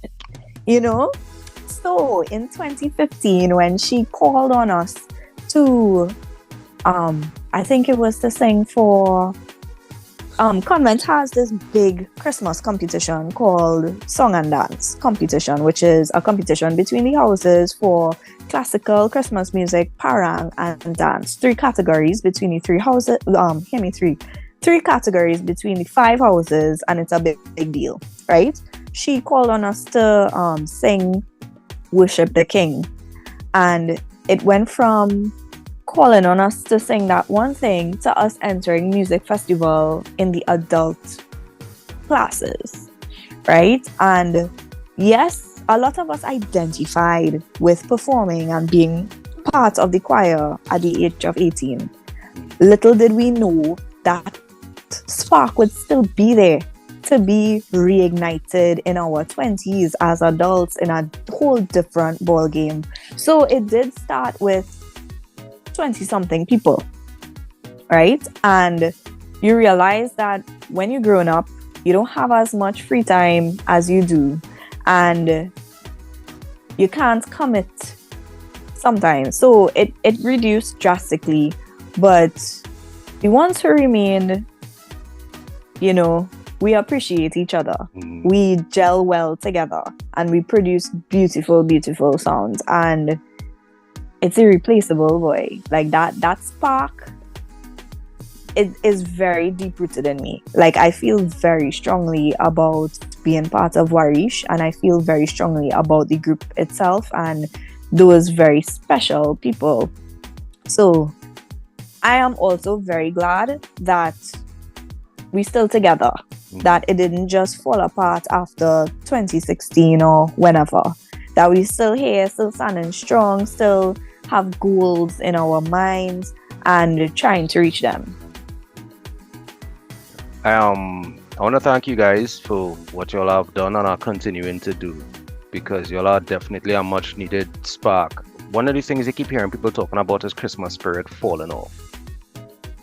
So in 2015, when she called on us to, I think it was to sing for, Convent has this big Christmas competition called Song and Dance competition, which is a competition between the houses for classical, Christmas music, parang, and dance. 3 categories between the 3 houses. Three categories between the 5 houses, and it's a big deal, right? She called on us to sing Worship the King, and it went from calling on us to sing that one thing to us entering music festival in the adult classes, right? And yes, a lot of us identified with performing and being part of the choir at the age of 18. Little did we know that spark would still be there to be reignited in our 20s as adults in a whole different ball game. So it did start with 20-something people, right? And you realize that when you're growing up, you don't have as much free time as you do, and you can't commit sometimes. So it reduced drastically, but the ones who remained, we appreciate each other. We gel well together, and we produce beautiful, beautiful sounds, and it's irreplaceable, boy. Like that spark, it is very deep rooted in me. Like, I feel very strongly about being part of Warish, and I feel very strongly about the group itself and those very special people. So I am also very glad that we're still together, that it didn't just fall apart after 2016 or whenever, that we're still here, still standing strong, still have goals in our minds and trying to reach them. I want to thank you guys for what y'all have done and are continuing to do, because y'all are definitely a much needed spark. One of the things you keep hearing people talking about is Christmas spirit falling off.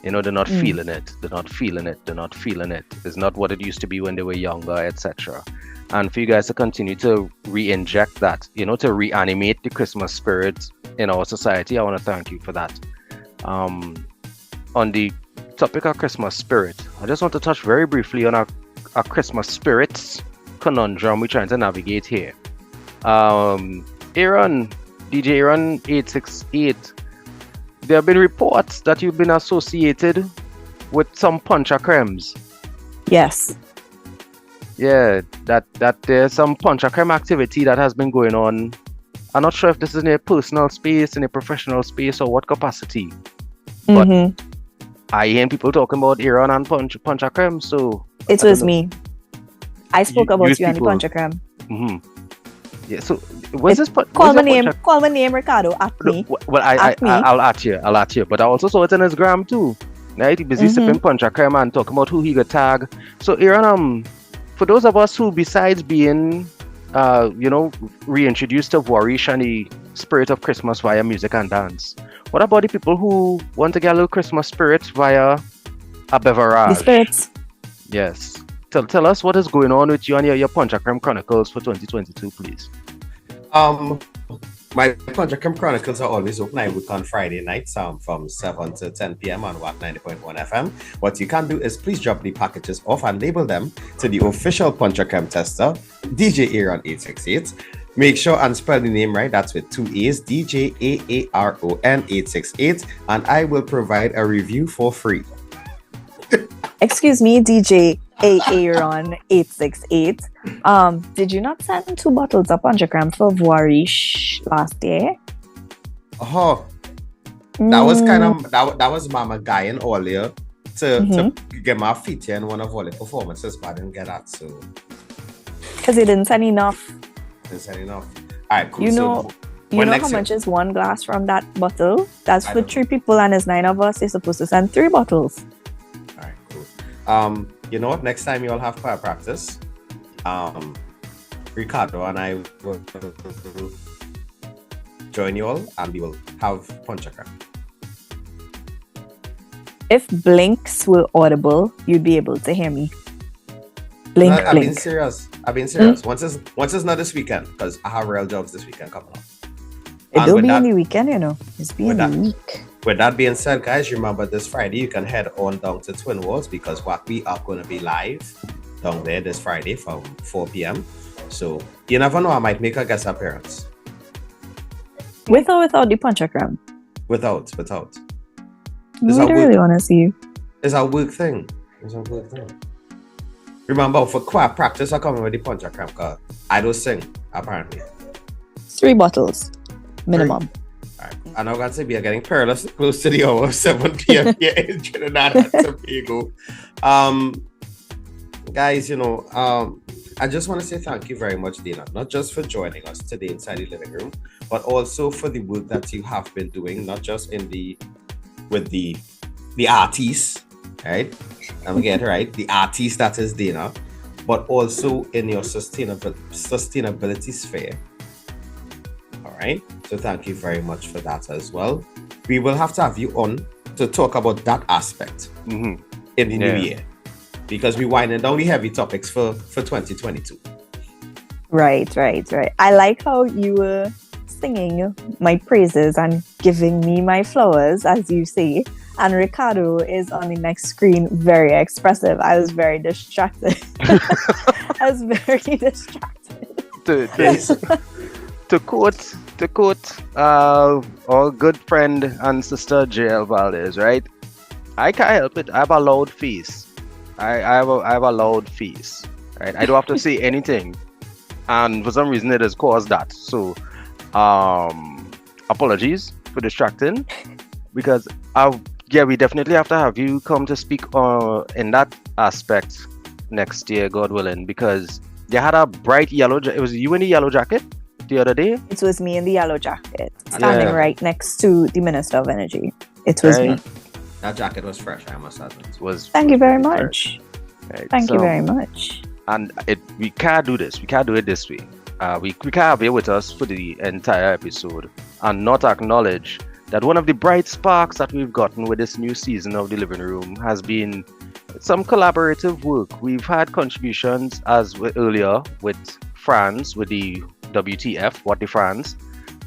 They're not feeling it. They're not feeling it. They're not feeling it. It's not what it used to be when they were younger, etc. And for you guys to continue to re-inject that, to reanimate the Christmas spirit in our society, I want to thank you for that. On the topic of Christmas spirit, I just want to touch very briefly on our Christmas spirits conundrum we're trying to navigate here. DJ Aaron 868, there have been reports that you've been associated with some puncha cremes. Yes. Yeah, that there's some puncha creme activity that has been going on. I'm not sure if this is in a personal space, in a professional space, or what capacity. But I hear people talking about Aaron and puncha creme, so it was me. I spoke about you and the puncha creme. Yeah, so what's this? Call my name, Ricardo. At me. Well, I'll at you. But I also saw it on his gram too. Now he's busy sipping puncha creme and talking about who he got tag. So Aaron, for those of us who, besides being, reintroduced to Warish and the spirit of Christmas via music and dance, what about the people who want to get a little Christmas spirit via a beverage? The spirits. Yes. Tell us what is going on with you and your Puncha Creme Chronicles for 2022, please. My Puncha Creme Chronicles are always open. I work on Friday nights from 7 to 10 p.m. on WAC 90.1 FM. What you can do is please drop the packages off and label them to the official Puncha Creme tester, DJ Aaron 868. Make sure and spell the name right. That's with 2 A's, DJ Aaron 868, and I will provide a review for free. Excuse me, DJ. Aaron 868. Did you not send 2 bottles of Panchakram for Voirish last year? Oh, that was kind of that was Mama Guyan earlier to get my feet here in one of all the performances, but I didn't get that, so because he didn't send enough. All right, cool. You know how much is 1 glass from that bottle? That's for 3 people, and there's 9 of us. You're supposed to send 3 bottles. All right, cool. You know what? Next time you all have choir practice, Ricardo and I will join you all, and we will have Panchakram. If blinks were audible, you'd be able to hear me. Blink, I've blink. I've been serious. Once it's not this weekend, because I have real jobs this weekend coming up. It don't be in the weekend, you know. It's be in the week. With that being said, guys, remember this Friday you can head on down to Twin Walls, because what we are going to be live down there this Friday from 4 p.m. So you never know, I might make a guest appearance. With or without the Panchakram? Without. I really want to see you. It's a work thing. Remember, for choir practice, I come with the Panchakram, because I don't sing, apparently. 3 bottles, minimum. All right. And I'm going to say we are getting perilously close to the hour of 7 p.m. here in Trinidad and Tobago. Guys, I just want to say thank you very much, Dana, not just for joining us today inside the living room, but also for the work that you have been doing, not just with the artists, right? I'm getting it right, the artist that is Dana, but also in your sustainability sphere. All right, so thank you very much for that as well. We will have to have you on to talk about that aspect in the new year, because we're winding down the heavy topics for 2022. Right. I like how you were singing my praises and giving me my flowers, as you say. And Ricardo is on the next screen, very expressive. I was very distracted. To quote our good friend and sister JL Valdez, right? I can't help it. I have a loud face. I have a loud face, right? I don't have to say anything, and for some reason it has caused that. So, apologies for distracting, because we definitely have to have you come to speak in that aspect next year, God willing, because they had a bright yellow. It was you in the yellow jacket the other day. It was me in the yellow jacket, standing right next to the Minister of Energy. It was me. That jacket was fresh, I must admit. Thank you very much. Right, Thank you very much. And we can't do this. We can't do it this way. We can't have you with us for the entire episode and not acknowledge that one of the bright sparks that we've gotten with this new season of the living room has been some collaborative work. We've had contributions earlier with Franz, with the WTF, What the Franz,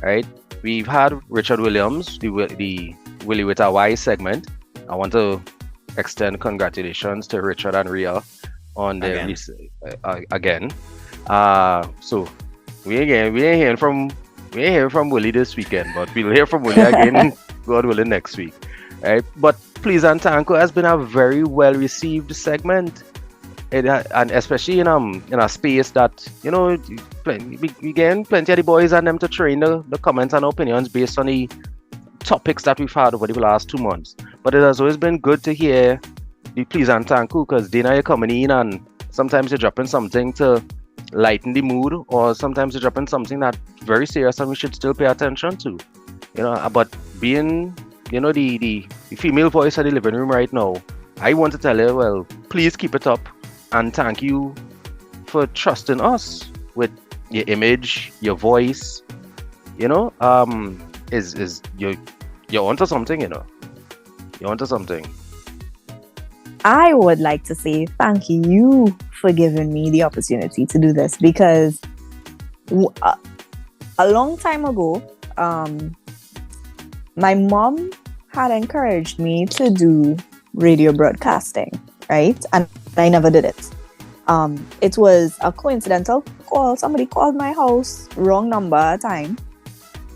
right? We've had Richard Williams, the Willie with a Y segment. I want to extend congratulations to Richard and Rhea on their again. So we ain't hearing from Willie this weekend, but we'll hear from Willie again, God willing, next week. Right? But Please and Tankoo has been a very well received segment. And especially in a space that, we getting plenty of the boys and them to train the comments and opinions based on the topics that we've had over the last 2 months. But it has always been good to hear the Please and Tankoo, because Dana, you're coming in and sometimes you're dropping something to lighten the mood, or sometimes you're dropping something that's very serious and we should still pay attention to. But being, the female voice of the living room right now, I want to tell you, well, please keep it up. And thank you for trusting us with your image, your voice. You're onto something, You're onto something. I would like to say thank you for giving me the opportunity to do this, because a long time ago, my mom had encouraged me to do radio broadcasting, right? And I never did it. It was a coincidental call. Somebody called my house, wrong number at a time,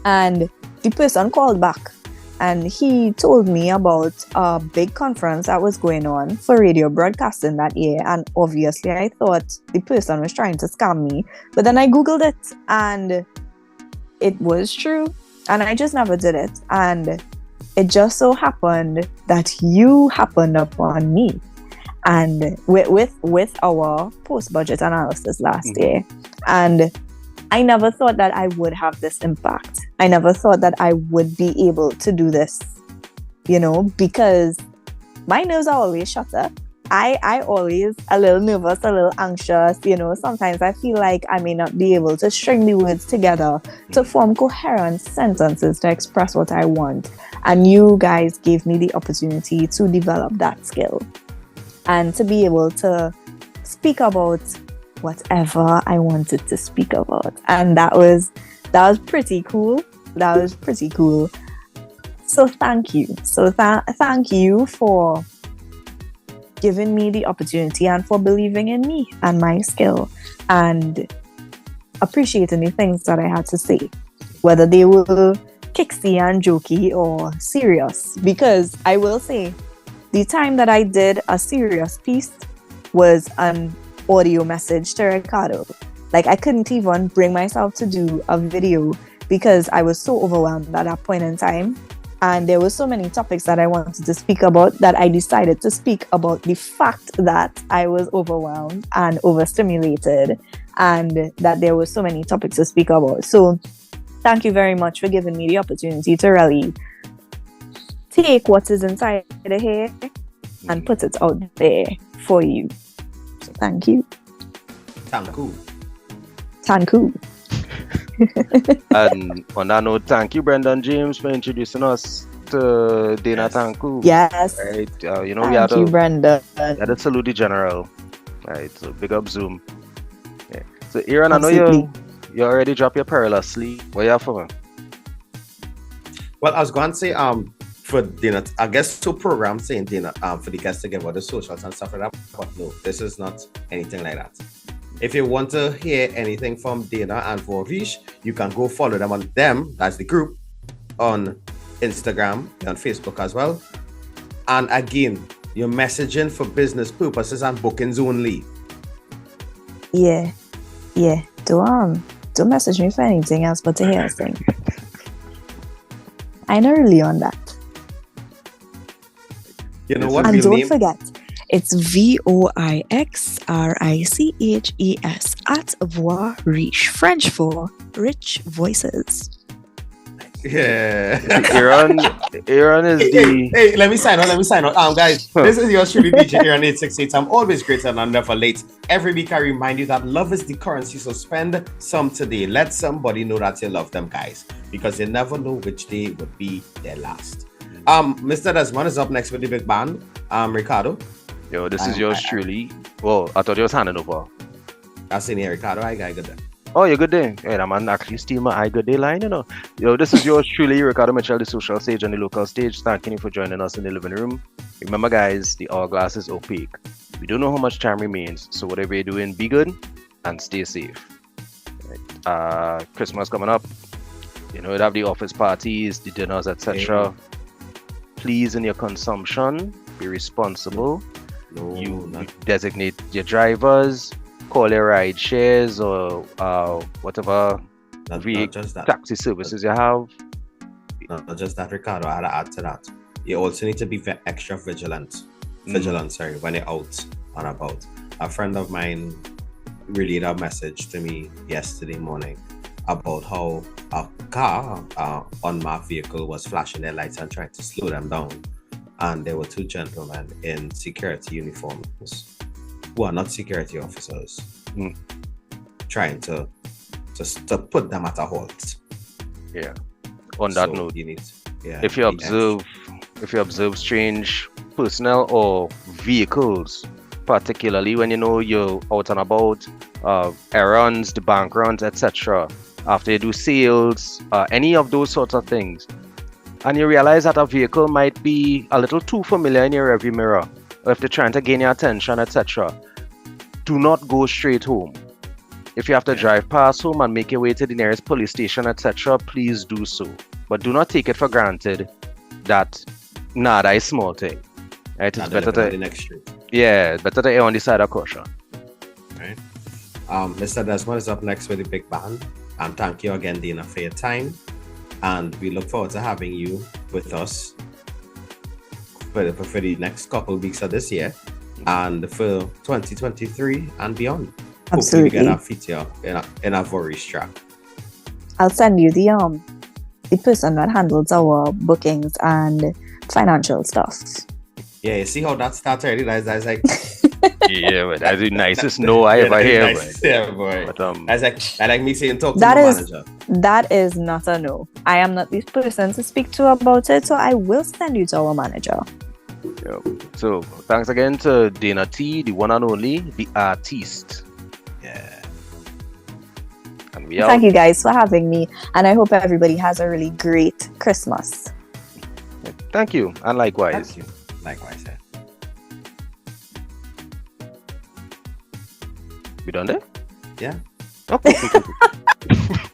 and the person called back and he told me about a big conference that was going on for radio broadcasting that year. And obviously, I thought the person was trying to scam me. But then I Googled it, and it was true. And I just never did it. And it just so happened that you happened upon me. And with our post-budget analysis last year. And I never thought that I would have this impact. I never thought that I would be able to do this, because my nerves are always shut up. I always a little nervous, a little anxious, sometimes I feel like I may not be able to string the words together to form coherent sentences to express what I want. And you guys gave me the opportunity to develop that skill and to be able to speak about whatever I wanted to speak about. And that was pretty cool. That was pretty cool. So thank you. So thank you for giving me the opportunity and for believing in me and my skill and appreciating the things that I had to say, whether they were kicksy and jokey or serious. Because I will say, the time that I did a serious piece was an audio message to Ricardo. Like, I couldn't even bring myself to do a video because I was so overwhelmed at that point in time. And there were so many topics that I wanted to speak about that I decided to speak about the fact that I was overwhelmed and overstimulated and that there were so many topics to speak about. So thank you very much for giving me the opportunity to really take what is inside the hair and put it out there for you. So thank you. Tankoo. And on that note, thank you, Brendan James, for introducing us to Dana Tankoo. Yes. Right. Thank you, Brendan. We had to salute the general. Right. So big up Zoom. Yeah. So Aaron, I know you already dropped your perilous sleep. What you have for me? Well, I was going to say, for Dana, I guess two programs saying Dana, for the guests to give out the socials and stuff like that. But no, this is not anything like that. If you want to hear anything from Dana and Vorvish, you can go follow them on them, that's the group, on Instagram, on Facebook as well. And again, you're messaging for business purposes and bookings only. Yeah. Don't message me for anything else but to hear us sing. I know really on that. You know what? And don't forget, it's VOIXRICHES at Voix Riche, French for rich voices. Yeah. Aaron is the... Hey, let me sign on. Guys, this is your truly DJ Aaron 868. I'm always great and I'm never late. Every week I remind you that love is the currency, so spend some today. Let somebody know that you love them, guys, because you never know which day would be their last. Mr. Desmond is up next with the big band. Ricardo. Yo, this is yours truly. Well, I thought you was handing over. I seen here, Ricardo. I got good day. Oh, you're good day. Hey, that man actually steal my I good day line, Yo, this is yours truly, Ricardo Mitchell, the social stage and the local stage. Thanking you for joining us in the living room. Remember, guys, the hourglass is opaque. We don't know how much time remains, so whatever you're doing, be good and stay safe. Right. Christmas coming up. We'd have the office parties, the dinners, etc. Please, in your consumption, be responsible. You designate your drivers, call your ride shares or whatever taxi services you have. Not just that, Ricardo. I had to add to that. You also need to be extra vigilant. When you're out and about. A friend of mine relayed a message to me yesterday morning about how a car on my vehicle was flashing their lights and trying to slow them down. And there were two gentlemen in security uniforms who are not security officers trying to put them at a halt. Yeah. On that note, if you observe strange personnel or vehicles, particularly when you're out and about, errands, the bank runs, etc., after you do sales, any of those sorts of things, and you realize that a vehicle might be a little too familiar in your rearview mirror, or if they're trying to gain your attention, etc., do not go straight home. If you have to drive past home and make your way to the nearest police station, etc., please do so. But do not take it for granted that nada is small thing. Right? It's Not better the to next street. better to err on the side of caution. Right. Mr. Desmond is up next with the big band. And thank you again, Dana, for your time. And we look forward to having you with us for the next couple of weeks of this year and for 2023 and beyond. Hopefully we get our feature in a voice track. I'll send you the person that handles our bookings and financial stuff. Yeah, you see how that starts already? That's like Yeah, but that's the nicest no I ever hear. Yeah, boy. But I like me saying talk to That the is- manager. That is not a no. I am not the person to speak to about it, so I will send you to our manager. yeah. So thanks again to Dana T, the one and only, the artiste. Yeah. And we out. Thank you guys for having me, and I hope everybody has a really great Christmas. Thank you, and likewise. Thank you. Likewise, yeah. We done there? Yeah. Okay.